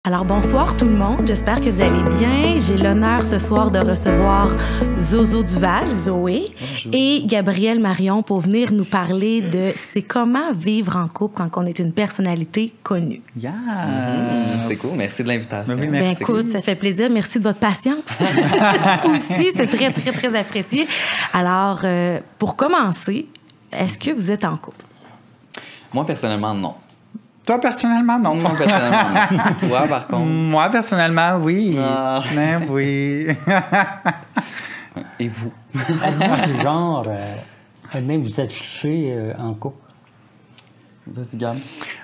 Alors bonsoir tout le monde, j'espère que vous allez bien. J'ai l'honneur ce soir de recevoir Zozo Duval, Zoé, bonjour, et Gabrielle Marion pour venir nous parler de c'est comment vivre en couple quand on est une personnalité connue. Yeah. C'est cool, merci de l'invitation. Oui, Ben merci. écoute, ça fait plaisir, merci de votre patience. Aussi, c'est très, très, très apprécié. Alors, pour commencer, est-ce que vous êtes en couple? Moi, personnellement, non. Toi, personnellement, non. Moi, personnellement, non. Toi, par contre. Moi, personnellement, oui. Ah. Mais oui. Et vous? Êtes-vous du genre, même vous affichez en couple? Vas-y, Gab.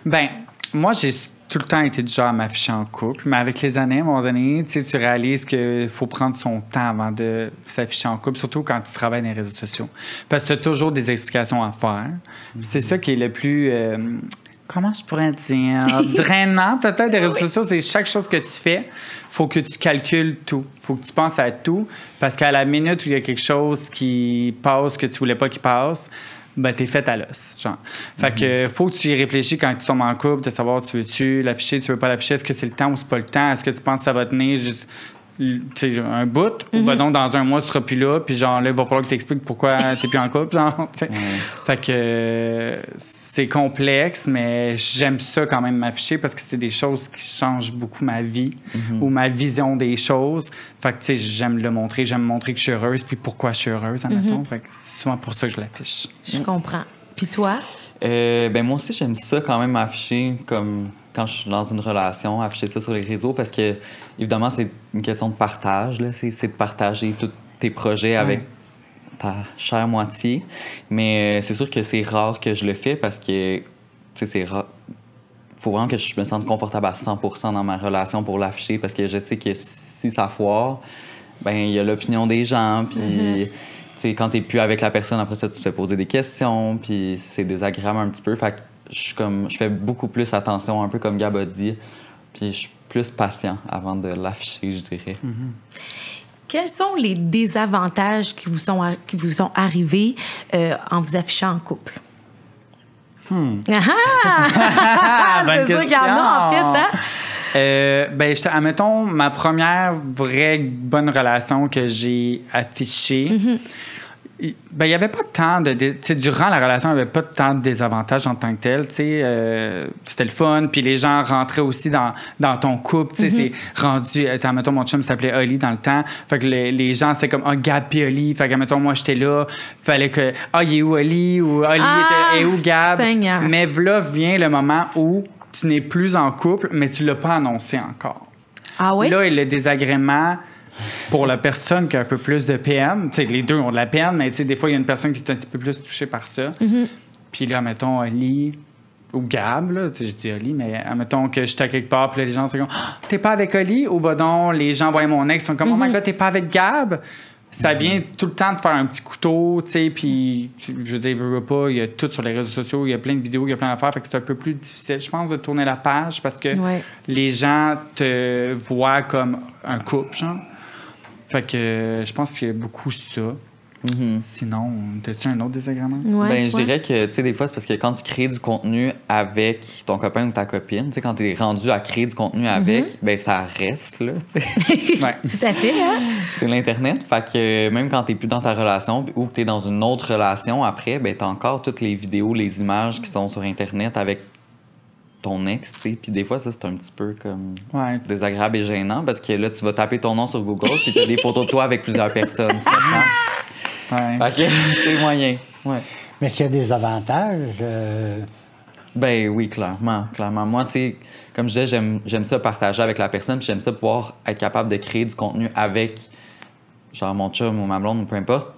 Ben, moi, j'ai tout le temps été du genre à m'afficher en couple, mais avec les années, à un moment donné, tu réalises qu'il faut prendre son temps avant de s'afficher en couple, surtout quand tu travailles dans les réseaux sociaux. Parce que tu as toujours des explications à faire. Puis c'est ça qui est le plus... comment je pourrais dire? Drainant, peut-être, des réseaux sociaux, c'est chaque chose que tu fais, faut que tu calcules tout. Faut que tu penses à tout, parce qu'à la minute où il y a quelque chose qui passe que tu voulais pas qu'il passe, ben t'es fait à l'os, genre. Fait que faut que tu y réfléchis quand tu tombes en couple, de savoir tu veux-tu l'afficher, tu veux pas l'afficher, est-ce que c'est le temps ou c'est pas le temps, est-ce que tu penses que ça va tenir juste... Tu sais, un bout, ou ben donc dans un mois, tu seras plus là, puis genre là, il va falloir que tu expliques pourquoi t'es plus en couple, genre, tu sais. Fait que c'est complexe, mais j'aime ça quand même m'afficher parce que c'est des choses qui changent beaucoup ma vie ou ma vision des choses. Fait que, tu sais, j'aime le montrer, j'aime montrer que je suis heureuse, puis pourquoi je suis heureuse, admettons. Fait que c'est souvent pour ça que je l'affiche. Je comprends. Puis toi? Ben moi aussi, j'aime ça quand même afficher comme quand je suis dans une relation, afficher ça sur les réseaux parce que, évidemment, c'est une question de partage. Là. C'est de partager tous tes projets avec ta chère moitié. Mais c'est sûr que c'est rare que je le fais parce que, tu sais, c'est rare. Faut vraiment que je me sente confortable à 100% dans ma relation pour l'afficher parce que je sais que si ça foire, ben il y a l'opinion des gens, puis... Tu sais, quand t'es plus avec la personne, après ça, tu te fais poser des questions, puis c'est désagréable un petit peu. Fait que je fais beaucoup plus attention, un peu comme Gab a dit, puis je suis plus patient avant de l'afficher, je dirais. Quels sont les désavantages qui vous sont arrivés en vous affichant en couple? Bonne C'est sûr qu'il y en a, en fait, hein? Ben, admettons, ma première vraie bonne relation que j'ai affichée, ben, il n'y avait pas tant de... Tu sais, durant la relation, il n'y avait pas tant de désavantages en tant que tel, tu sais. C'était le fun, puis les gens rentraient aussi dans ton couple, tu sais. C'est rendu... Admettons, mon chum s'appelait Oli dans le temps. Fait que les gens, c'était comme, Gab puis Oli. Fait que, admettons, moi, j'étais là. Fallait que, il est où Oli? Ou Oli était où Gab? Seigneur. Mais là vient le moment où tu n'es plus en couple, mais tu ne l'as pas annoncé encore. Ah oui? Là, le désagrément pour la personne qui a un peu plus de peine, tu sais, les deux ont de la peine, mais tu sais, des fois, il y a une personne qui est un petit peu plus touchée par ça. Puis là, mettons, Oli ou Gab, là, tu sais, je dis Oli, mais admettons que j'étais à quelque part, puis là, les gens sont comme, t'es pas avec Oli? Ou ben non, les gens voient mon ex, sont comme, oh my God, t'es pas avec Gab? Ça vient tout le temps de faire un petit couteau, tu sais, puis je veux dire, veux pas, il y a tout sur les réseaux sociaux, il y a plein de vidéos, il y a plein d'affaires, fait que c'est un peu plus difficile, je pense, de tourner la page parce que les gens te voient comme un couple, genre. Fait que je pense qu'il y a beaucoup ça. Sinon, t'as-tu un autre désagrément? Ouais, Ben, je toi? dirais que, tu sais, des fois, c'est parce que quand tu crées du contenu avec ton copain ou ta copine, tu sais, quand t'es rendu à créer du contenu avec, ben, ça reste, là, tu sais. Ouais. Tout à fait, hein? C'est l'Internet. Fait que même quand t'es plus dans ta relation ou que t'es dans une autre relation après, ben, t'as encore toutes les vidéos, les images qui sont sur Internet avec ton ex, tu sais. Puis des fois, ça, c'est un petit peu comme désagréable et gênant parce que là, tu vas taper ton nom sur Google puis t'as des photos de toi avec plusieurs personnes, tu comprends? Fait que c'est moyen. Ouais. Mais s'il y a des avantages, Ben oui, clairement. Moi, tu sais, comme je disais, j'aime ça partager avec la personne, puis j'aime ça pouvoir être capable de créer du contenu avec, genre, mon chum ou ma blonde ou peu importe.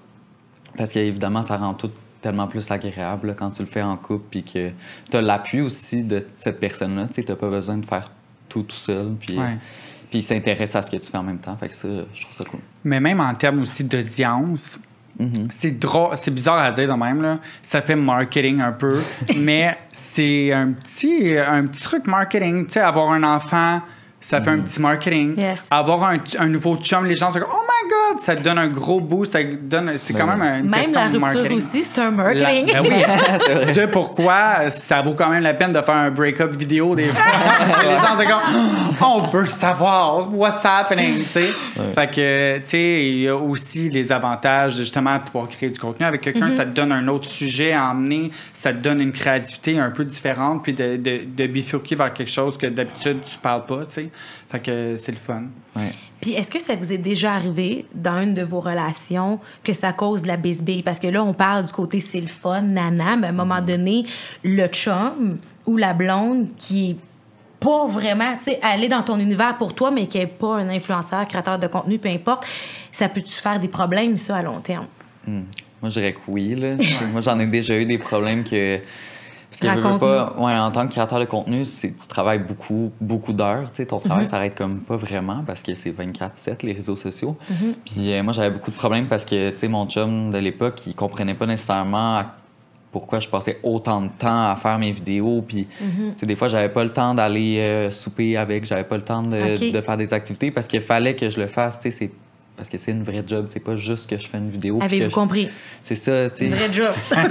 Parce qu'évidemment, ça rend tout tellement plus agréable là, quand tu le fais en couple, puis que tu as l'appui aussi de cette personne-là. Tu sais, tu n'as pas besoin de faire tout seul, puis il s'intéresse à ce que tu fais en même temps. Fait que ça, je trouve ça cool. Mais même en termes aussi d'audience, c'est drôle, c'est bizarre à dire de même, là. Ça fait marketing un peu, mais c'est un petit truc marketing. Tu sais, avoir un enfant Ça fait un petit marketing. Yes. Avoir un nouveau chum, les gens sont comme « Oh my God! » Ça te donne un gros boost. C'est quand même une Même question la de rupture marketing. aussi, c'est un marketing. Ben oui. Tu sais pourquoi ça vaut quand même la peine de faire un break-up vidéo des fois. Les gens sont comme « On peut savoir what's happening. » tu sais. Fait que, tu sais, il y a aussi les avantages justement de pouvoir créer du contenu avec quelqu'un. Ça te donne un autre sujet à emmener. Ça te donne une créativité un peu différente puis de bifurquer vers quelque chose que d'habitude tu parles pas, tu sais. Fait que c'est le fun. Ouais. Puis est-ce que ça vous est déjà arrivé dans une de vos relations que ça cause de la bisbille? Parce que là, on parle du côté c'est le fun, nana, mais à un moment donné, le chum ou la blonde qui est pas vraiment, tu sais, aller dans ton univers pour toi, mais qui est pas un influenceur, créateur de contenu, peu importe, ça peut-tu faire des problèmes, ça, à long terme? Moi, je dirais que oui. Là. Moi, j'en ai déjà eu des problèmes que... Parce que je veux pas, en tant que créateur de contenu, tu travailles beaucoup d'heures. Ton travail s'arrête comme pas vraiment parce que c'est 24/7, les réseaux sociaux. Puis moi, j'avais beaucoup de problèmes parce que mon chum de l'époque, il comprenait pas nécessairement pourquoi je passais autant de temps à faire mes vidéos. Puis des fois, j'avais pas le temps d'aller souper avec, j'avais pas le temps de faire des activités parce qu'il fallait que je le fasse. Parce que c'est une vraie job, c'est pas juste que je fais une vidéo. Avez-vous compris? C'est ça, tu sais. Une vraie job. C'est ça,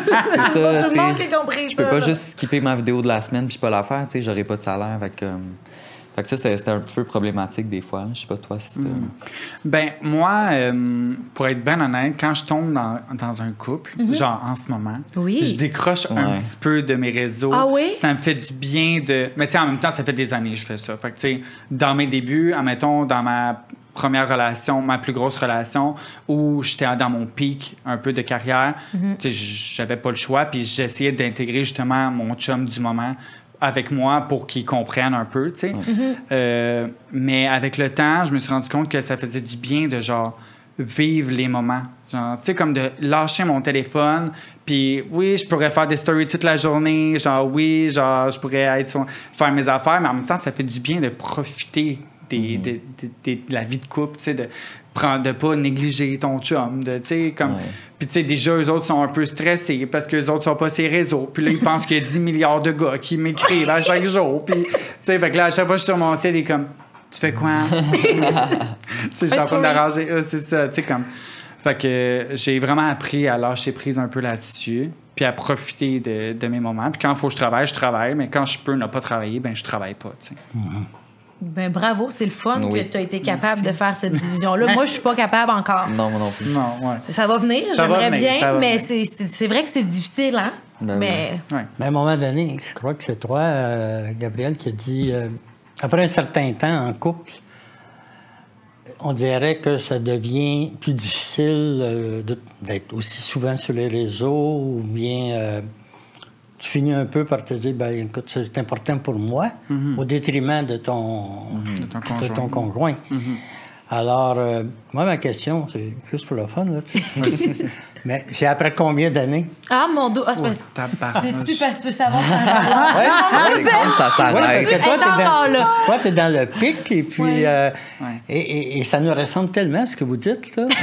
tout le monde qui a compris ça. Je peux pas juste skipper ma vidéo de la semaine puis pas la faire, tu sais, j'aurais pas de salaire. Fait que ça, c'était un petit peu problématique des fois. Là. Je sais pas, toi, si Ben, moi, pour être bien honnête, quand je tombe dans un couple, genre en ce moment, je décroche un petit peu de mes réseaux. Ah oui? Ça me fait du bien de... Mais tu sais, en même temps, ça fait des années que je fais ça. Fait que, tu sais, dans mes débuts, admettons, dans ma première relation, ma plus grosse relation, où j'étais dans mon pic un peu de carrière, tu sais, j'avais pas le choix, puis j'essayais d'intégrer justement mon chum du moment avec moi pour qu'ils comprennent un peu, tu sais. Mais avec le temps, je me suis rendu compte que ça faisait du bien de, genre, vivre les moments. Genre, tu sais, comme de lâcher mon téléphone, puis oui, je pourrais faire des stories toute la journée, genre, oui, genre, je pourrais faire mes affaires, mais en même temps, ça fait du bien de profiter de la vie de couple, tu sais, de pas négliger ton chum, tu sais, comme... Puis, tu sais, déjà, eux autres sont un peu stressés parce qu'eux autres sont pas sur les réseaux. Puis là, ils pensent qu'il y a 10 milliards de gars qui m'écrivent à chaque jour. Puis, tu sais, fait que là, à chaque fois que je suis sur mon site, il est comme, tu fais quoi? Tu sais, je suis en train d'arranger. C'est ça, tu sais, comme... Fait que j'ai vraiment appris à lâcher prise un peu là-dessus, puis à profiter de mes moments. Puis quand il faut que je travaille, mais quand je peux ne pas travailler, ben je travaille pas, tu sais. Ben bravo, c'est le fun que tu as été capable de faire cette division-là. Moi, je suis pas capable encore. Non, moi non plus. Non, ouais. Ça va venir, j'aimerais bien, mais venir. c'est vrai que c'est difficile, hein? Ben mais... Ouais. Mais à un moment donné, je crois que c'est toi, Gabriel, qui a dit, après un certain temps en couple, on dirait que ça devient plus difficile d'être aussi souvent sur les réseaux ou bien tu finis un peu par te dire, ben écoute, c'est important pour moi, au détriment de ton conjoint. Alors, moi, ma question, c'est plus pour le fun, là, tu sais. Mais c'est après combien d'années? Ah, mon dos! Ah, c'est parce c'est-tu parce que tu veux savoir quand ça Oui, parce s'arrête. que toi, t'es t'es dans le pic, et puis... Ouais. Et ça nous ressemble tellement, ce que vous dites, là. Tu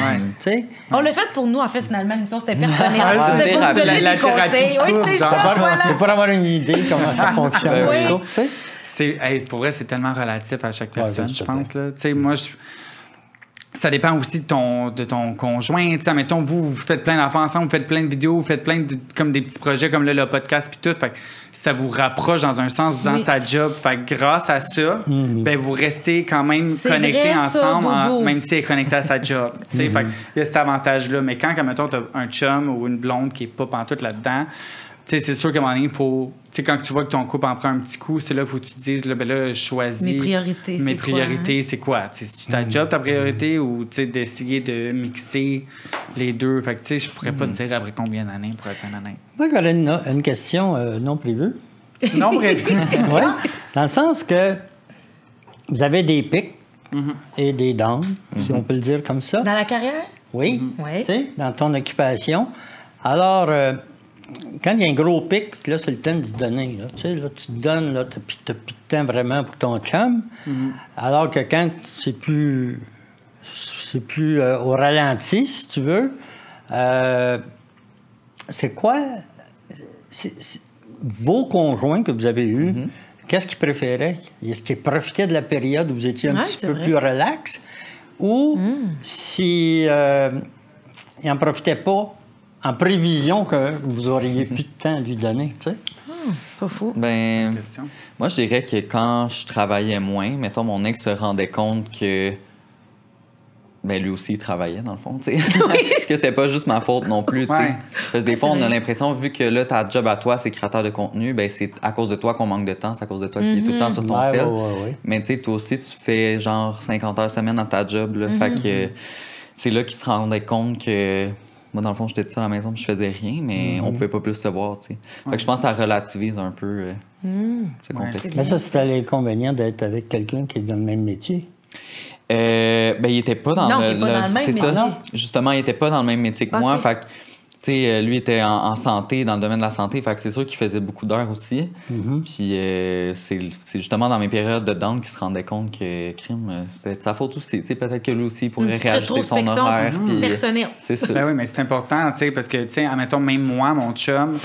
sais? On l'a fait pour nous, en fait, finalement. L'émission, c'était personnel. C'était la pour nous donner la des conseils. thérapie de Oui, couple, c'est genre. ça, voilà. C'est pour avoir une idée comment ça fonctionne. Oui. le couple, tu sais? Pour vrai, c'est tellement relatif à chaque personne, je je pense. Là. Tu sais, moi, ça dépend aussi de ton conjoint. Tu sais, mettons, vous faites plein d'affaires ensemble, vous faites plein de vidéos, vous faites plein comme des petits projets comme là, le podcast puis tout. Fait que ça vous rapproche dans un sens dans sa job. Fait que grâce à ça, ben, vous restez quand même connectés vrai, ça, ensemble, Dodo. même si elle est connectée à sa job. Tu sais, fait que il y a cet avantage-là. Mais quand mettons, t'as un chum ou une blonde qui est pas pantoute là-dedans, tu sais, c'est sûr qu'à un moment donné, il faut... Tu sais, quand tu vois que ton couple en prend un petit coup, c'est là qu'il faut que tu te dises, là, ben là, je choisis... Mes priorités, Mes c'est priorités, c'est quoi? Tu sais, c'est-tu ta job, ta priorité, ou, tu sais, d'essayer de mixer les deux? Fait que, tu sais, je pourrais pas te dire après combien d'années, pour être honnête. Moi, j'aurais une question non prévue. Non, bref. Oui, dans le sens que vous avez des pics et des downs, si on peut le dire comme ça. Dans la carrière? Oui, Oui. tu sais, dans ton occupation. Alors, quand il y a un gros pic, puis là, c'est le temps de se donner. Là, tu sais, là, tu te donnes, là, t'as plus de temps vraiment pour ton chum. Alors que quand c'est plus au ralenti, si tu veux, c'est quoi vos conjoints que vous avez eus, qu'est-ce qu'il préférait? Est-ce qu'il profitait de la période où vous étiez un petit peu plus relax? Ou si il n'en profitait pas en prévision que vous auriez plus de temps à lui donner, tu sais? Pas fou. Ben, moi, je dirais que quand je travaillais moins, mettons, mon ex se rendait compte que ben, lui aussi, il travaillait, dans le fond, tu sais. Parce que c'était pas juste ma faute non plus, tu sais. Ouais. Parce que des fois, on a l'impression, vu que là, ta job à toi, c'est créateur de contenu, ben c'est à cause de toi qu'on manque de temps, c'est à cause de toi qui est tout le temps sur ton Ouais, cell. ouais. Mais tu sais, toi aussi, tu fais genre 50 heures semaine dans ta job, là. Fait que c'est là qu'il se rendait compte que... Moi, dans le fond, j'étais tout seul à la maison, je faisais rien, mais on pouvait pas plus se voir, tu sais. Fait que je pense que ça relativise un peu ce contexte. Mais ça, c'était l'inconvénient d'être avec quelqu'un qui est dans le même métier. Ben, il était pas dans Non, le... il est pas dans le même c'est ça. métier. Justement, il était pas dans le même métier que moi. Ok. Fait que, tu sais, lui était en santé, dans le domaine de la santé. Fait que c'est sûr qu'il faisait beaucoup d'heures aussi. Puis c'est justement dans mes périodes de down qu'il se rendait compte que crime, c'était de sa faute aussi. Tu sais, peut-être que lui aussi pourrait Une petite réajuster son rétrospection horaire. puis- personnelle. C'est ça. Ben oui, mais c'est important, tu sais, parce que, tu sais, admettons, même moi, mon chum,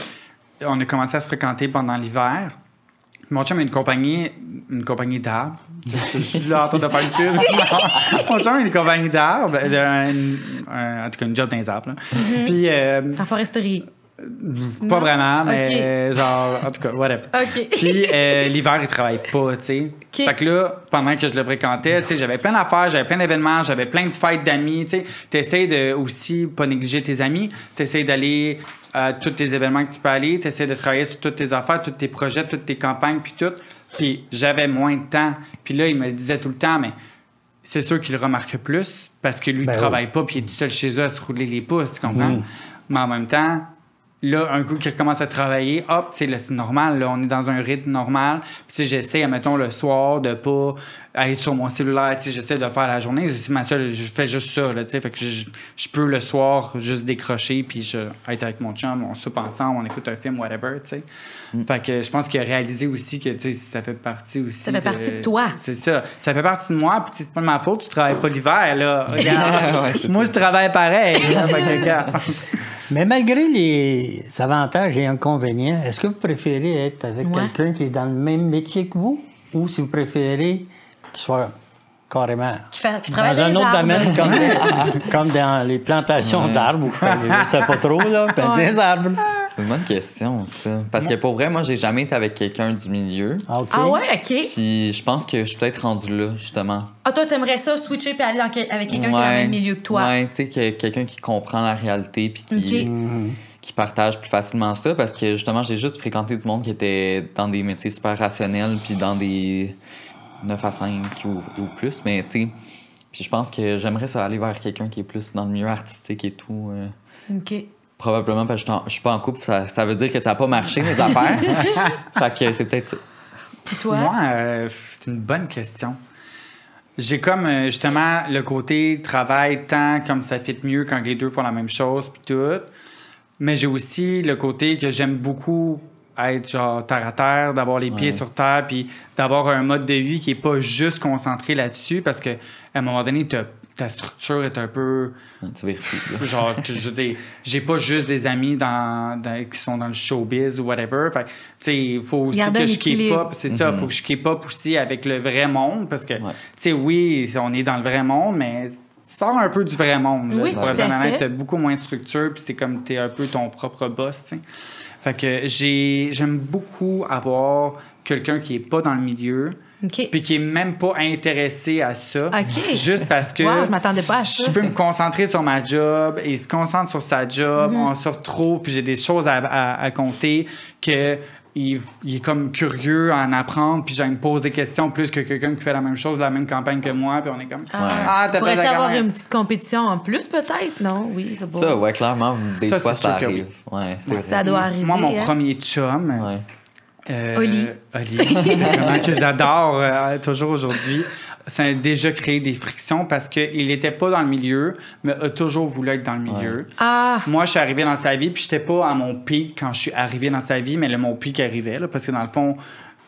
on a commencé à se fréquenter pendant l'hiver. Mon chum a une compagnie d'arbres. Je suis là en train de faire le cul. Mon chum a une compagnie d'arbres, en tout cas, une job dans les arbres. Là. Puis, En foresterie. pas vraiment, mais genre, en tout cas, whatever. OK. Puis l'hiver, il travaille pas, tu sais. OK. Fait que là, pendant que je le fréquentais, tu sais, j'avais plein d'affaires, j'avais plein d'événements, j'avais plein de fêtes d'amis, tu sais. T'essayes de aussi pas négliger tes amis, t'essayes d'aller à tous tes événements que tu peux aller, t'essayes de travailler sur toutes tes affaires, tous tes projets, toutes tes campagnes, puis tout. Puis j'avais moins de temps. Puis là, il me le disait tout le temps, mais c'est sûr qu'il le remarque plus parce que lui, il travaille pas, puis il est tout seul chez eux à se rouler les pouces, tu comprends? Mais en même temps, là, un coup qu'il recommence à travailler, hop, tu sais, là, c'est normal, là, on est dans un rythme normal. Puis, tu sais, j'essaie, admettons, le soir, de pas aller sur mon cellulaire, tu sais, j'essaie de le faire la journée. C'est ma seule, je fais juste ça, là, tu sais, fait que je peux le soir juste décrocher, puis être avec mon chum, on soupe ensemble, on écoute un film, whatever, tu sais. Fait que je pense qu'il a réalisé aussi que, tu sais, ça fait partie aussi. Ça fait partie de toi. C'est ça. Ça fait partie de moi, puis c'est pas de ma faute, tu travailles pas l'hiver, là. Regarde. Ouais, Moi, je travaille pareil. Là, fait que, regarde. Mais malgré les avantages et inconvénients, est-ce que vous préférez être avec quelqu'un qui est dans le même métier que vous ou si vous préférez qu'il soit carrément Qui travaille dans un les autre arbres. domaine comme dans les plantations d'arbres ou je sais pas trop, là, des arbres? C'est une bonne question, ça. Parce que pour vrai, moi, j'ai jamais été avec quelqu'un du milieu. Ah, OK. Ah ouais, OK. Puis je pense que je suis peut-être rendu là, justement. Ah, toi, t'aimerais ça switcher puis aller avec quelqu'un qui est dans le même milieu que toi. Ouais, tu sais, quelqu'un qui comprend la réalité puis qui partage plus facilement ça. Parce que justement, j'ai juste fréquenté du monde qui était dans des métiers super rationnels puis dans des 9 à 5 ou plus. Mais tu sais, puis je pense que j'aimerais ça aller vers quelqu'un qui est plus dans le milieu artistique et tout. OK. Probablement parce que je suis pas en couple, ça veut dire que ça n'a pas marché, mes affaires. Fait que c'est peut-être ça. Puis toi? Moi, c'est une bonne question. J'ai comme, justement, le côté travail, temps, comme ça fit mieux quand les deux font la même chose, puis tout. Mais j'ai aussi le côté que j'aime beaucoup être, genre, terre à terre, d'avoir les pieds sur terre, puis d'avoir un mode de vie qui est pas juste concentré là-dessus, parce que à un moment donné, ta structure est un peu... Tu vérifies. Là. Genre, je veux dire, j'ai pas juste des amis qui sont dans le showbiz ou whatever. Fait tu sais, il faut aussi Garder que un je keep équilibre. up. C'est ça, il faut que je keep up aussi avec le vrai monde parce que, tu sais, oui, on est dans le vrai monde, mais sors un peu du vrai monde. Là. Oui, Pour tout être à honnête, fait. t'as beaucoup moins de structure, puis c'est comme t'es un peu ton propre boss, tu sais. Fait que j'aime beaucoup avoir quelqu'un qui est pas dans le milieu, OK. puis qui est même pas intéressé à ça. OK. Juste parce que Wow, je m'attendais pas à ça. je peux me concentrer sur ma job et il se concentre sur sa job, on se retrouve, puis j'ai des choses à compter que il est comme curieux à en apprendre, puis il me pose des questions plus que quelqu'un qui fait la même chose, la même campagne que moi, puis on est comme t'as Pourrais-tu fait la avoir campagne. une petite compétition en plus, peut-être? Non? Oui, c'est beau. Ça, ouais, clairement, des Ça, fois, c'est ça sûr que arrive. Ouais, c'est vrai. Ça doit arriver. Moi, mon hein? premier chum, Ouais. Oli. vraiment que j'adore toujours aujourd'hui, ça a déjà créé des frictions parce qu'il n'était pas dans le milieu, mais a toujours voulu être dans le milieu. Ah! Moi, je suis arrivé dans sa vie, puis j'étais pas à mon pic quand je suis arrivé dans sa vie, mais mon pic arrivait, là, parce que dans le fond,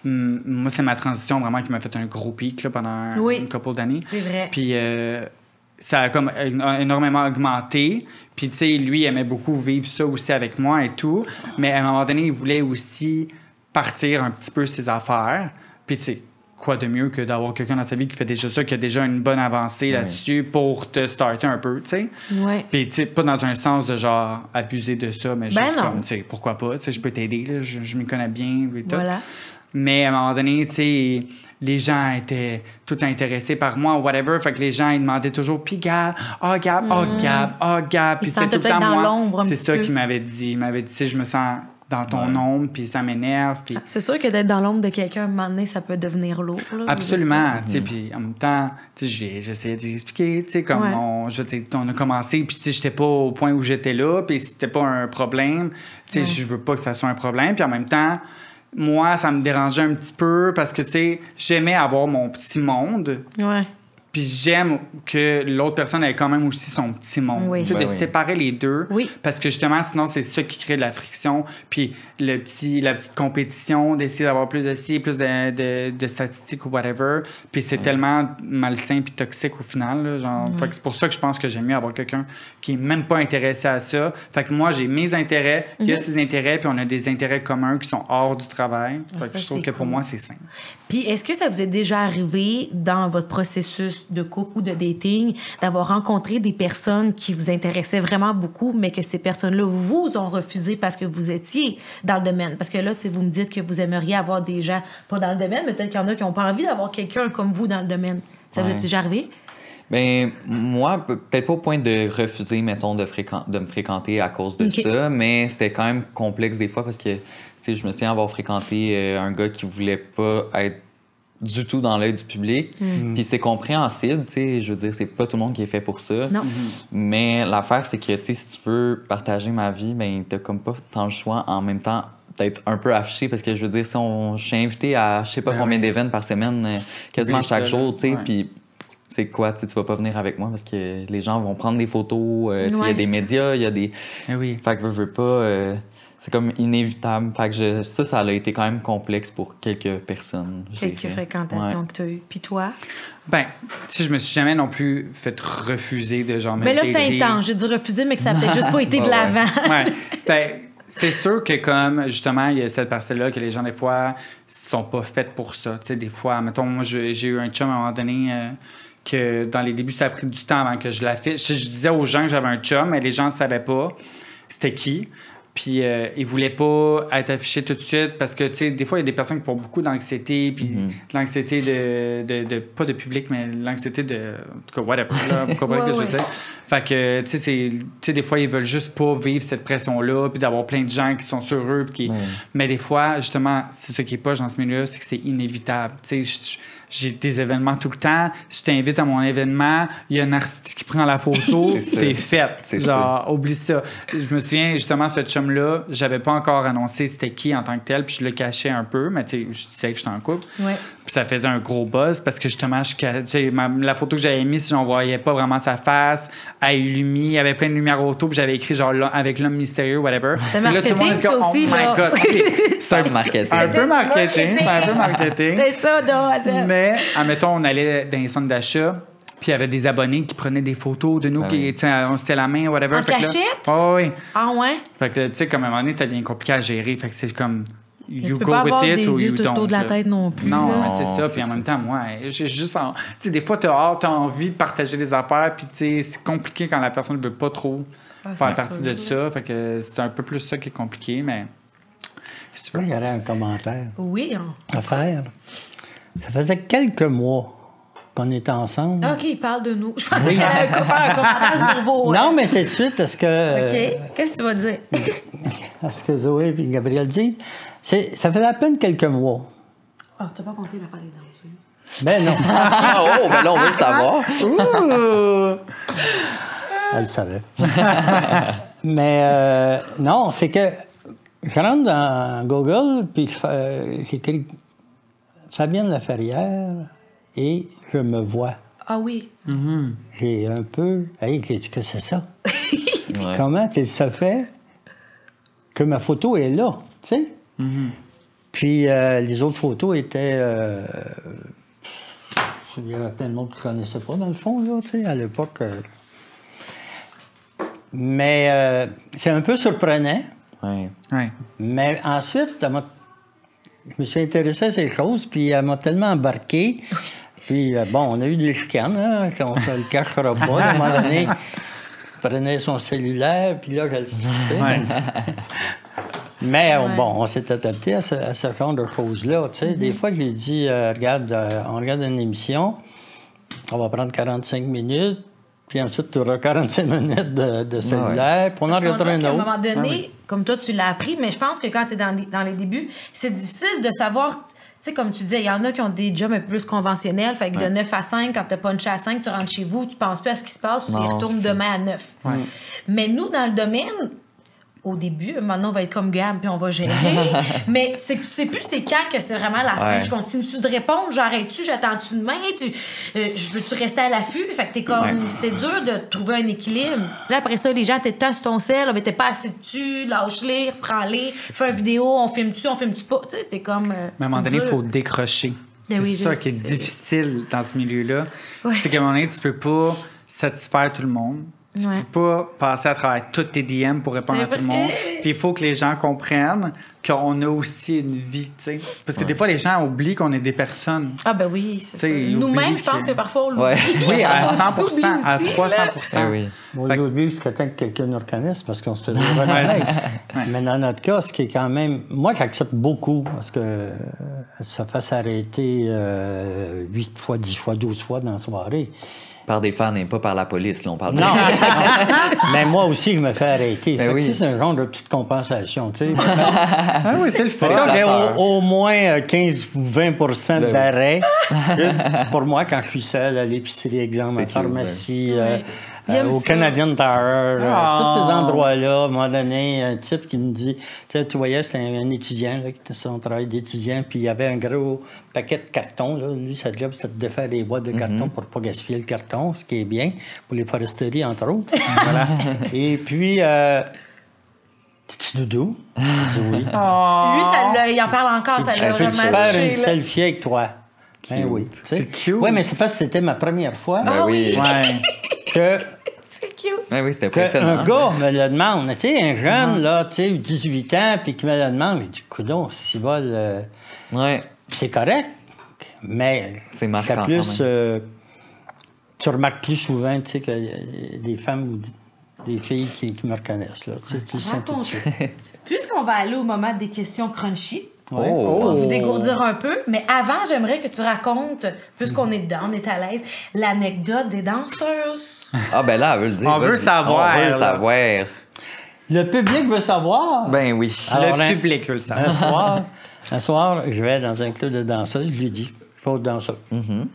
moi, c'est ma transition vraiment qui m'a fait un gros pic là, pendant une couple d'années. C'est vrai. Puis ça a comme énormément augmenté. Puis, tu sais, lui, il aimait beaucoup vivre ça aussi avec moi et tout. Mais à un moment donné, il voulait aussi partir un petit peu ses affaires. Puis, tu sais, quoi de mieux que d'avoir quelqu'un dans sa vie qui fait déjà ça, qui a déjà une bonne avancée là-dessus pour te starter un peu, tu sais. Ouais. Puis, tu sais, pas dans un sens de genre abuser de ça, mais Ben juste non. comme, tu sais, pourquoi pas, tu sais, je peux t'aider, là, je m'y connais bien et tout. Voilà. Mais à un moment donné, tu sais, les gens étaient tout intéressés par moi, whatever. Fait que les gens, ils demandaient toujours, puis Gab, Gab, Gab. Puis Ils se c'était tout sentaient le temps peut-être dans moi. l'ombre un C'est petit ça peu. qu'il m'avait dit. Il m'avait dit, tu sais, je me sens dans ton ombre, puis ça m'énerve. Puis C'est sûr que d'être dans l'ombre de quelqu'un, à un moment donné, ça peut devenir lourd. Là. absolument, tu sais, puis en même temps, tu sais, j'essayais d'y expliquer, tu sais, comme Ouais. on a commencé, puis tu sais, j'étais pas au point où j'étais là, puis c'était pas un problème, tu sais, Ouais. je veux pas que ça soit un problème, puis en même temps, moi, ça me dérangeait un petit peu parce que, tu sais, j'aimais avoir mon petit monde, Ouais. puis j'aime que l'autre personne ait quand même aussi son petit monde. Oui. Tu sais, Ben de oui. séparer les deux. Oui. Parce que justement, sinon, c'est ça qui crée de la friction. Puis la petite compétition, d'essayer d'avoir plus de ci, plus de statistiques ou whatever. Puis c'est tellement malsain puis toxique au final. Là, genre, fait que c'est pour ça que je pense que j'aime mieux avoir quelqu'un qui est même pas intéressé à ça. Fait que moi, j'ai mes intérêts, il y a ses intérêts, puis on a des intérêts communs qui sont hors du travail. Fait ça, que je trouve c'est que pour cool. moi, c'est sain. Puis, est-ce que ça vous est déjà arrivé dans votre processus de couple ou de dating d'avoir rencontré des personnes qui vous intéressaient vraiment beaucoup, mais que ces personnes-là vous ont refusé parce que vous étiez dans le domaine? Parce que là, tu sais, vous me dites que vous aimeriez avoir des gens pas dans le domaine, mais peut-être qu'il y en a qui n'ont pas envie d'avoir quelqu'un comme vous dans le domaine. Ça vous est déjà arrivé? Ben, moi, peut-être pas au point de refuser, mettons, de me fréquenter à cause de Ok. ça, mais c'était quand même complexe des fois parce que, tu sais, je me souviens avoir fréquenté un gars qui voulait pas être du tout dans l'œil du public. Puis c'est compréhensible, tu sais, je veux dire, c'est pas tout le monde qui est fait pour ça. Non. Mais l'affaire, c'est que, tu sais, si tu veux partager ma vie, ben, t'as comme pas tant le choix en même temps d'être un peu affiché parce que je veux dire, si je suis invité à je sais pas Ben combien oui. d'événements par semaine, quasiment Oublie chaque ça, jour, là. tu sais, Ouais. puis c'est quoi, tu sais, tu vas pas venir avec moi parce que les gens vont prendre des photos, tu sais, il y Ouais. a des médias, il y a des... Eh oui. Fait que veux pas, c'est comme inévitable. Fait que ça a été quand même complexe pour quelques personnes. je Quelques dirais. fréquentations Ouais. que tu as eues. Puis toi? Ben, tu sais, je me suis jamais non plus fait refuser de genre. Mais là, c'est dater. intense. J'ai dû refuser, mais que ça n'a peut-être juste pas été de Ouais, l'avant. Ouais. Ben, c'est sûr que comme, justement, il y a cette partie-là que les gens, des fois, sont pas faits pour ça. Tu sais, des fois, mettons, moi, j'ai eu un chum à un moment donné que dans les débuts, ça a pris du temps avant que je l'affiche. Je disais aux gens que j'avais un chum, mais les gens ne savaient pas c'était qui. Puis ils voulaient pas être affichés tout de suite parce que, tu sais, des fois, il y a des personnes qui font beaucoup d'anxiété, puis de l'anxiété de pas de public, mais l'anxiété de, en tout cas, whatever, là, vous comprenez ce que je veux dire? Fait que, tu sais, des fois, ils veulent juste pas vivre cette pression-là, puis d'avoir plein de gens qui sont sur eux, puis qui... Mais des fois, justement, c'est ce qui est poche dans ce milieu-là, c'est que c'est inévitable. Tu sais, j'ai des événements tout le temps. Je t'invite à mon événement. Il y a un artiste qui prend la photo. T'es faite. C'est Genre, oublie ça. Je me souviens, justement, ce chum-là, j'avais pas encore annoncé c'était qui en tant que tel, puis je le cachais un peu, mais tu sais, je disais que j'étais en couple. Ouais. Puis ça faisait un gros buzz parce que justement, la photo que j'avais mise, j'en voyais pas vraiment sa face. Elle illumine, il y avait plein de lumière autour, puis j'avais écrit genre avec l'homme mystérieux, whatever. C'est Puis là, tout le monde marketing, était comme, ça aussi, oh my là. God. C'est un marketing. Un peu marketing. C'est un peu marketing. C'était ça, de Mais, admettons, on allait dans les centres d'achat, puis il y avait des abonnés qui prenaient des photos de nous, qui, tu sais, on se la main, whatever. En Fait que là- cachette? Oh, oui. Ah ouais? Fait que, tu sais, comme à un moment donné, ça devient compliqué à gérer. Fait que c'est comme, Mais you tu peux go pas with avoir it des or yeux you tout don't. autour de la là. tête non plus. Non, là. mais c'est ça. c'est Puis en ça. même temps, moi, j'ai juste... Tu sais, des fois, t'as envie de partager des affaires, puis tu sais, c'est compliqué quand la personne ne veut pas trop faire c'est partie sûr. de ça. Fait que c'est un peu plus ça qui est compliqué, mais... Si tu veux. Il y aurait un commentaire Oui. à faire. Ça faisait quelques mois qu'on était ensemble. OK, il parle de nous. Je pensais qu'il allait faire un commentaire sur vos... Non, mais c'est de suite à ce que, OK. Qu'est-ce que tu vas dire? à ce que Zoé et Gabriel disent. Ça faisait à peine quelques mois. Ah, tu n'as pas compté la part des dents. Ben non, Ah, oh, ben là, on veut le savoir. elle le savait. Mais non, c'est que je rentre dans Google, puis j'écris Fabienne Laferrière et je me vois. Ah oui. J'ai un peu... Hey, j'ai dit que c'est ça. Ouais. Comment il se fait que ma photo est là, tu sais? Puis les autres photos étaient... il y avait plein de monde que je ne connaissais pas, dans le fond, là, tu sais, à l'époque. Mais c'est un peu surprenant. Ouais. Ouais. Mais ensuite, je me suis intéressé à ces choses, puis elle m'a tellement embarqué. Puis, bon, on a eu des chicanes, hein, on se le cachera pas. À un moment donné, il prenait son cellulaire, puis là, je le sais. Mais bon, on s'est adapté à ce genre de choses-là. Tu sais, des fois, je lui ai dit, regarde, on regarde une émission, on va prendre 45 minutes, puis ensuite, tu auras 45 minutes de cellulaire, puis on en regardera un autre. À un moment donné, comme toi, tu l'as appris, mais je pense que quand tu es dans les débuts, c'est difficile de savoir. Tu sais, comme tu disais, il y en a qui ont des jobs un peu plus conventionnels. Fait que de 9 à 5, quand tu as punché à 5, tu rentres chez vous, tu penses plus à ce qui se passe ou tu y retournes demain à 9. Ouais. Mais nous, dans le domaine, au début, maintenant, on va être comme gamme puis on va gérer. Mais c'est que tu sais plus c'est quand que c'est vraiment la fin. Je continue-tu de répondre? J'arrête-tu? J'attends-tu demain? Je veux-tu rester à l'affût? Fait que t'es comme... C'est dur de trouver un équilibre. Puis là, après ça, les gens, t'es tout sur ton sel, mais t'es pas assez dessus, lâche-les, reprends-les, fais une vidéo, on filme-tu pas? Tu sais, t'es comme... Mais à un moment donné, il faut décrocher. C'est ça qui est difficile dans ce milieu-là. Ouais. C'est qu'à un moment donné, tu peux pas satisfaire tout le monde. Tu peux pas passer à travers toutes tes DM pour répondre à tout le monde. Puis il faut que les gens comprennent qu'on a aussi une vie, tu sais. Parce que des fois, les gens oublient qu'on est des personnes. Ah ben oui, c'est ça. Nous-mêmes, je pense que parfois, on l'oublie. Oui, à 100%, à 300%. Oui. On l'oublie jusqu'à temps que quelqu'un nous reconnaisse parce qu'on se fait reconnaître. Mais dans notre cas, ce qui est quand même... Moi, j'accepte beaucoup parce que ça fasse arrêter 8 fois, 10 fois, 12 fois dans la soirée. Par des fans et pas par la police, là, on parle de... Non, mais moi aussi, je me fais arrêter. C'est un genre de petite compensation, tu sais. Ah oui, c'est le fun. J'ai au moins 15 ou 20% d'arrêt, juste pour moi, quand je suis seul à l'épicerie, exemple, à la pharmacie, au Canadian Tower, tous ces endroits-là. À un moment donné, un type qui me dit, tu voyais, c'est un étudiant, là, qui était son travail d'étudiant, puis il y avait un gros paquet de cartons. Là. Lui, sa job, c'était de défaire les boîtes de carton pour ne pas gaspiller le carton, ce qui est bien, pour les foresteries, entre autres. Voilà. Et puis... Petit doudou? Je dis oui. Lui, il en parle encore, ça l'a vraiment faire une selfie avec toi. Ben oui. C'est cute. Oui, mais c'est parce que c'était ma première fois. Ben oui. Que... C'est cute. Ben oui, c'était impressionnant. Un gars me le demande. Tu sais, un jeune, là, tu sais, 18 ans, puis qui me le demande, il dit, coudonc, si vol... C'est correct, mais... C'est marquant, plus... tu remarques plus souvent, tu sais, qu'il y a des femmes ou des filles qui me reconnaissent, là. Tu sais, tu le sens tout de suite. Puisqu'on va aller au moment des questions crunchy, Ouais. On va vous dégourdir un peu, mais avant, j'aimerais que tu racontes, puisqu'on est dedans, on est à l'aise, l'anecdote des danseuses. Ah, ben là, elle veut le dire. On veut savoir. On veut le savoir. Le public veut savoir. Ben oui. Alors, le public veut le savoir. Un soir, je vais dans un club de danseuses, je lui dis, il faut danser.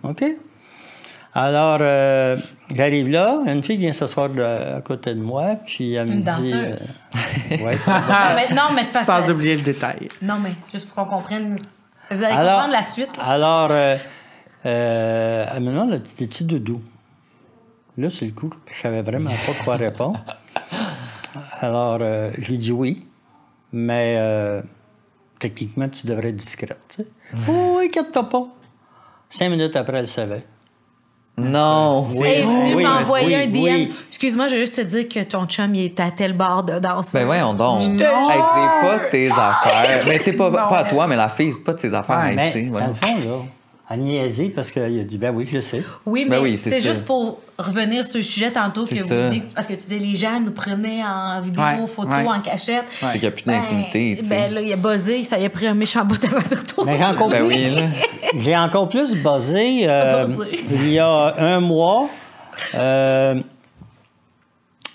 OK? Alors, j'arrive là, une fille vient s'asseoir à côté de moi, puis elle me dit... ouais. non, mais c'est pas ça. Sans oublier le détail. Non, mais juste pour qu'on comprenne. Vous allez comprendre la suite. Là. Alors, elle me demande le petit doudou. Là, c'est le coup, je savais vraiment pas quoi répondre. Alors, je lui dis oui, mais techniquement, tu devrais être discrète. Tu sais. Oh, inquiète-toi pas. 5 minutes après, elle savait. Non! Elle est venue m'envoyer un DM. Excuse-moi, je vais juste te dire que ton chum, il est à tel bar de danse. Ben voyons donc. Je te jure! Hey, c'est pas tes affaires. Mais c'est pas à toi, mais la fille, c'est pas de tes affaires. Mais, dans le fond, là, elle niaisait parce qu'il a dit, ben oui, je sais. Oui, mais c'est juste pour revenir sur le sujet tantôt que vous dites, parce que tu dis, les gens nous prenaient en vidéo, photo, en cachette. C'est qu'il n'y a plus d'intimité. Ben là, il a buzzé, ça y a pris un méchant bout avant de retourner. Mais j'ai encore plus buzzé. Il y a un mois, la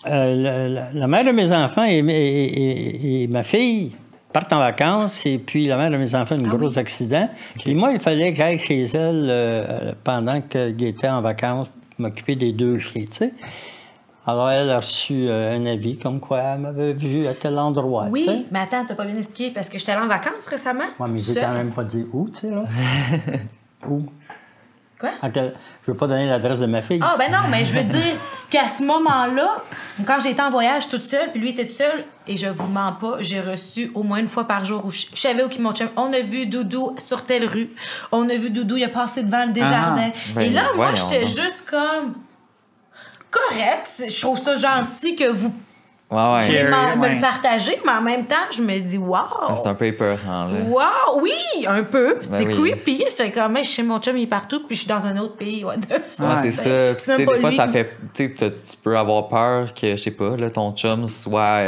mère de mes enfants et ma fille partent en vacances, et puis la mère de mes enfants a un gros accident. Puis moi, il fallait que j'aille chez elle pendant qu'il était en vacances pour m'occuper des 2 chiens, tu sais. Alors, elle a reçu un avis comme quoi elle m'avait vu à tel endroit. Oui, t'sais. mais attends, t'as pas bien expliqué, parce que j'étais allée en vacances récemment. Moi, mais j'ai quand même pas dit où, tu sais, là. Où? Quoi? Je veux pas donner l'adresse de ma fille. Ah, ben non, mais je veux dire qu'à ce moment-là, quand j'étais en voyage toute seule, puis lui était tout seul, et je vous mens pas, j'ai reçu au moins une fois par jour où je savais où qui mon chum. On a vu Doudou sur telle rue. On a vu Doudou, il a passé devant le Desjardins. Et là, moi, j'étais juste comme... Correct, je trouve ça gentil que vous Ouais, Je vais ouais. me le partager, mais en même temps, je me dis, wow! C'est un peu épeurant, là. Wow! Oui, un peu. C'est oui. creepy. J'étais comme, je sais, mon chum, il est partout, puis je suis dans un autre pays. What the fuck? Ouais, c'est ça. C'est Puis, même tu sais, pas des fois, lui. ça fait. Tu sais, tu peux avoir peur que, je sais pas, là, ton chum soit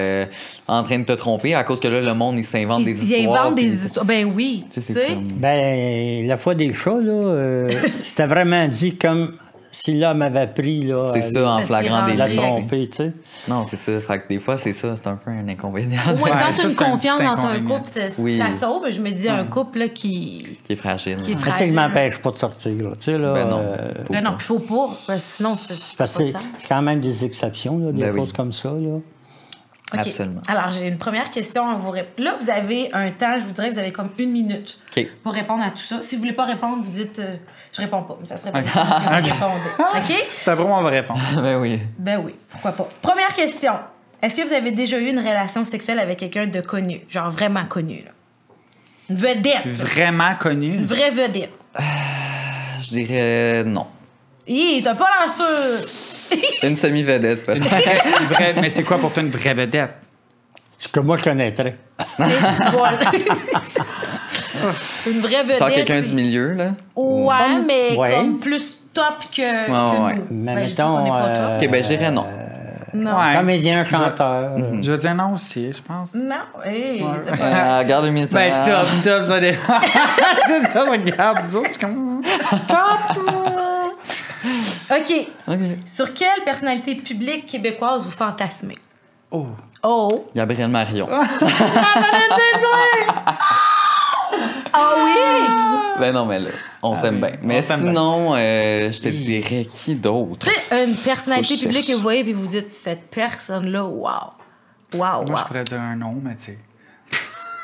en train de te tromper à cause que là, le monde, il s'invente des Ils histoires. inventent puis- des histoires. Ben oui. Tu sais, Tu c'est sais? comme- Ben, la fois des chats, là, c'était vraiment dit comme si l'homme avait pris, là, C'est ça, en Parce flagrant qu'il délit. la rentre- tromper, tu sais. Non, c'est ça. Fait que des fois, c'est ça. C'est un peu un inconvénient Au moins, Ouais, quand ça, tu as une c'est un confiance petit dans un inconvénient. couple, ça, Oui. ça sauve. Je me dis, un couple là, qui qui est fragile. Qui est hein. Mais tu sais, fragile. je m'empêche pas de sortir, là, tu sais, là. Ben non. Ben non, il faut pas. Parce que sinon, c'est Parce pas que de c'est sens. c'est quand même des exceptions, là, des Ben oui. choses comme ça, là. OK. Absolument. Alors, j'ai une première question à vous répondre. Là, vous avez un temps, je vous dirais que vous avez comme 1 minute OK. pour répondre à tout ça. Si vous voulez pas répondre, vous dites je réponds pas, mais ça serait pas grave que vous répondez. OK? T'as vraiment, on va répondre. Ben oui. Ben oui, pourquoi pas. Première question. Est-ce que vous avez déjà eu une relation sexuelle avec quelqu'un de connu? Genre vraiment connu, là. Une vedette. Vraiment connu. Une vraie vedette. Je dirais non. Hi, t'as pas lancé. Une semi-vedette, Une peut-être. vraie- mais c'est quoi pour toi une vraie vedette? Ce que moi, je connaîtrais. Mais c'est voilà. Une vraie vedette. Genre quelqu'un c'est- du milieu, là. Ouais, mais Ouais. comme plus top que ouais. nous. Mais Ben, je dis pas qu'on mettons, est pas top. OK, ben je dirais non. Non. Ouais. Comédien, chanteur. Je vais dire non aussi, je pense. Non, hey, t'as pas- Ah, regarde le message. Ben, top, ça dépend. C'est ça, regarde, ça, je suis comme. Top! OK. OK. Sur quelle personnalité publique québécoise vous fantasmez? Oh. Oh. Gabriel Marion. Ah oui! Ben non, mais là, on s'aime bien. Mais s'aime sinon, je te dirais qui d'autre? Tu sais, une personnalité Faut que je publique que cherche. vous voyez puis vous dites, cette personne-là, wow. Wow, Moi, wow. je pourrais dire un nom, mais tu sais.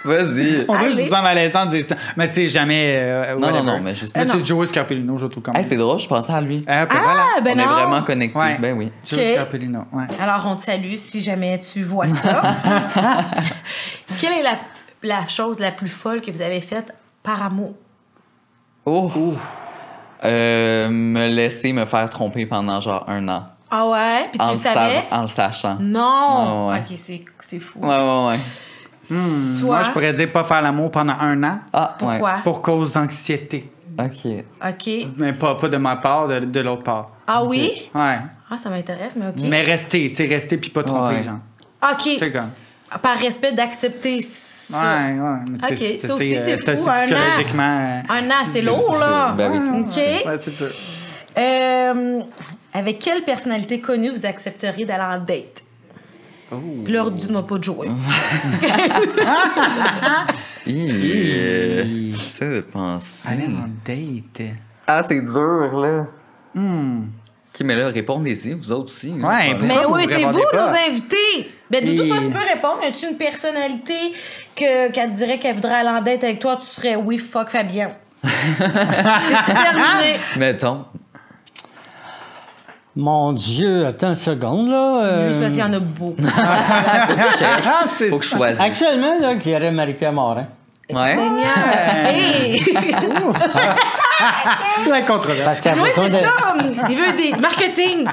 Vas-y. On dirait que je Allez. suis malaisant de dire ça. Mais tu sais, jamais. Non, whatever. non, mais juste- Mais tu sais, non. Joey Scarpellino, je trouve comme. Hey, c'est drôle, je pensais à lui. Ah, ben Ah, voilà. ben On non. est vraiment connectés. Ouais. Ben oui. Joey Ok. Scarpellino, ouais. Alors, on te salue si jamais tu vois ça. Quelle est la chose la plus folle que vous avez faite par amour? Oh! Me laisser me faire tromper pendant genre 1 an. Ah ouais? Puis tu En le le savais? en le sachant. Non! Ah ouais. OK, c'est fou. Ouais. Toi? Moi, je pourrais dire pas faire l'amour pendant 1 an Ah, Pourquoi? pour cause d'anxiété. ouais. OK. OK. Mais pas de ma part, de l'autre part. Ah oui? Ouais. Ah, ça m'intéresse, mais OK. Mais rester, tu sais, rester puis pas tromper, Ouais. genre. Tu sais, OK. comme. Par respect d'accepter ça. Ouais. Mais tu sais, Ok, ça aussi, c'est fou, un an. psychologiquement. Un an, c'est lourd, là. Ben oui, c'est OK. Ouais, c'est sûr. Avec quelle personnalité connue vous accepteriez d'aller en date? Oh. Puis là, dites-moi pas de jouer. Ça de penser. Aller en date. Ah, c'est dur, là. OK, mais là, répondez-y, vous autres aussi. là. Ouais, Pas Mais Pourquoi oui, vous c'est répondez vous, pas? nos invités. Ben, Doudou, toi, Et- tu peux répondre. As-tu une personnalité qu'elle te dirait qu'elle voudrait aller en date avec toi? Tu serais oui, fuck Fabienne. C'est terminé. Mettons. Mon Dieu, attends une seconde, là. Oui, c'est parce qu'il y en a beaucoup. C'est Faut que je choisisse. Actuellement, là, je dirais Marie-Pierre Morin. Ouais. Seigneur. Hey! la controverse. Parce qu'elle a Oui, besoin c'est de... ça. Il veut des marketing.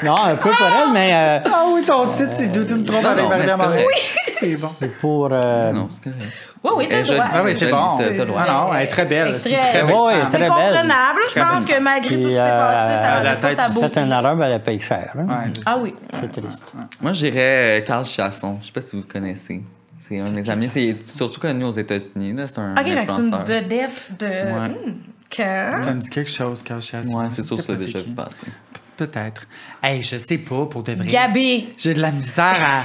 Non, un peu pour elle, mais Ah oui, ton titre, c'est Doudou me trompe Non, avec non, mais Marie-Pierre c'est Morin. correct. C'est bon. pour... Non, c'est correct. Oui, oui, t'as le Jeune- droit. Ah oui, c'est bon. T'as le droit. Ah non, elle est très belle. Elle est C'est très- très Ouais, belle ouais, femme. C'est très belle. comprenable. Je pense que malgré tout ce qui s'est passé, ça la n'enlève pas tête, sa c'est beauté. C'est un erreur, mais elle paye cher. Hein? Ouais, je sais. Ah oui. C'est triste. Moi, je dirais Carl Chasson. Je sais pas si vous le connaissez. C'est un de mes amis. C'est surtout connu aux États-Unis. Là. C'est un OK, fait que c'est une influenceur. vedette de... Ouais. Que... Ça me dit quelque chose, Carl Chasson. Ouais, c'est sûr Je que sais ça pas a déjà c'est vu qui. passer. Peut-être. Hey, je sais pas, pour de vrai. Gabi. J'ai de la misère à...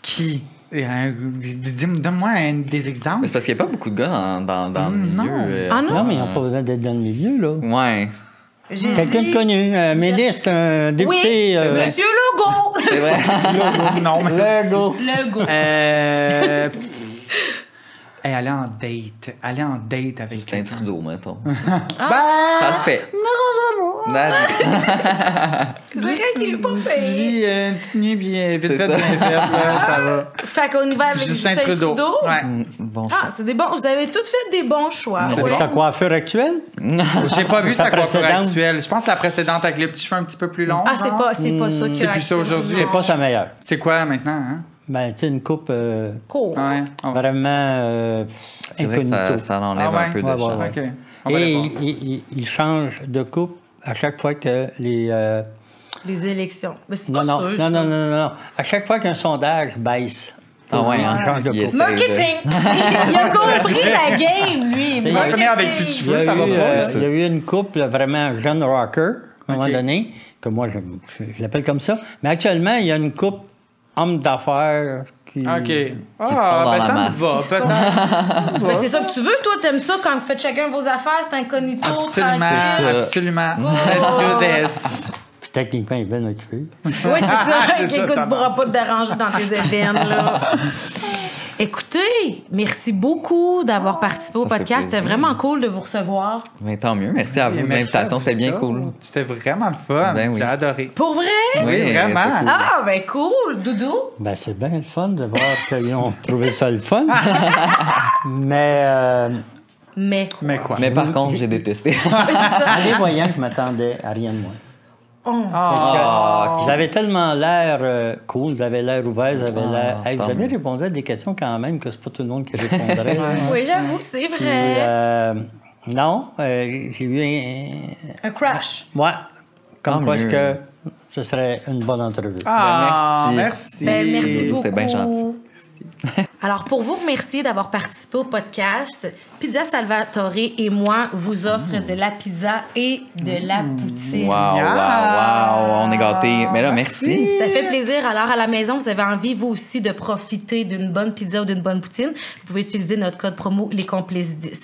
Qui? Donne-moi des exemples. Mais c'est parce qu'il n'y a pas beaucoup de gars dans le Non. milieu. Ah non? Non, mais ils n'ont pas besoin d'être dans le milieu, là. Ouais. J'ai Quelqu'un dit- de connu, un ministre, un Oui, député... Monsieur Legault. C'est vrai. Non, mais... Legault. Legault. Hey, aller en date. Aller en date avec Justin quelqu'un. Trudeau, mettons. Ben, Ça le fait. C'est vrai qu'il est pas payé. Une petite nuit bien vite C'est faite, ça. bien faite, là, ça va. Fait qu'on y va avec Justin Trudeau. Ouais. Bon, Ah, c'est des bons. Vous avez toutes fait des bons choix. C'est Ouais. sa coiffure actuelle? J'ai pas vu Sa sa coiffure précédente. actuelle. Je pense que la précédente avec les petits cheveux un petit peu plus longs. Ah, c'est genre. pas ça qui C'est plus ça aujourd'hui. C'est pas sa meilleure. C'est quoi maintenant, hein? Ben, tu sais, une coupe Cool. Ouais. Oh. vraiment c'est vrai que incognito. ça enlève Ah ouais? un peu de Ouais, charme. ouais. OK. On va Et répondre. il change de coupe à chaque fois que les... Les élections. Mais c'est Non, pas non, sûr. non, ça. non, non, non. À chaque fois qu'un sondage baisse, Ah ouais, il hein? change de Il coupe. essaie Marketing! Il a compris la game, lui. Il va finir avec plus de Marketing. cheveux. Ça va pas, il y a eu une couple vraiment jeune rocker, à un moment OK. donné, que moi, je l'appelle comme ça. Mais actuellement, il y a une couple homme d'affaires qui... OK. font dans la ça me masse. va, peut-être. Mais c'est ça que tu veux, toi, t'aimes ça quand vous faites chacun vos affaires, c'est incognito, Absolument, tranquille. absolument. Let's do this. Puis techniquement, il est bien occupé. Oui, c'est ça. C'est ça, Écoute, ça ne pourra pas te déranger dans tes événements, là. Écoutez, merci beaucoup d'avoir participé au Ça fait podcast. C'était plaisir. vraiment cool de vous recevoir. Mais tant mieux. Merci à vous de Merci l'invitation. à vous C'était bien ça. cool. C'était vraiment le fun. Ben oui. J'ai adoré. Pour vrai? Oui, vraiment. c'était cool. Ah, ben cool. Doudou? Ben, c'est bien le fun de voir qu'ils ont trouvé ça le fun. Mais Mais quoi? Mais quoi? Mais par contre, j'ai détesté. Oui, c'est ça. en les voyant, je m'attendais à rien de moins. Oh. Ah, Vous avez tellement l'air cool, vous avez l'air ouvert, vous avez l'air... Hey, vous tant avez mieux. répondu à des questions quand même que c'est pas tout le monde qui répondrait. là. Oui, j'avoue, c'est Puis, vrai. non, j'ai eu Un crash. Ouais, comme Tant quoi est-ce mieux. que ce serait une bonne entrevue. Ah, merci. merci. Ben, merci beaucoup. C'est bien gentil. Alors, pour vous remercier d'avoir participé au podcast, Pizza Salvatore et moi vous offrent de la pizza et de la poutine. Wow, wow, wow. On est gâtés. Mais là, merci. Ça fait plaisir. Alors, à la maison, vous avez envie, vous aussi, de profiter d'une bonne pizza ou d'une bonne poutine, vous pouvez utiliser notre code promo Les Complices 10.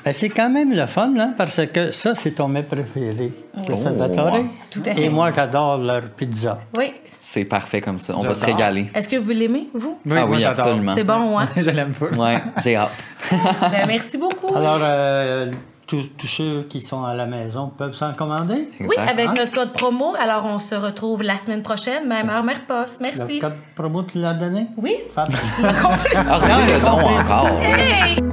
Ben, c'est quand même le fun, là, parce que ça, c'est ton mets préféré de Salvatore. Tout à fait. Et moi, j'adore leur pizza. Oui. C'est parfait comme ça. On va se J'adore. régaler. Est-ce que vous l'aimez, vous? Ah oui, j'adore. absolument. C'est bon, hein? Je l'aime pas. Ouais, j'ai hâte. Ben, merci beaucoup. Alors, tous ceux qui sont à la maison peuvent s'en commander. Oui, Exact. avec notre code promo. Alors, on se retrouve la semaine prochaine, même heure, même poste. Le Merci. code promo, tu l'as donné? Oui. Fab. Le complice. Ah, le don encore. Hey!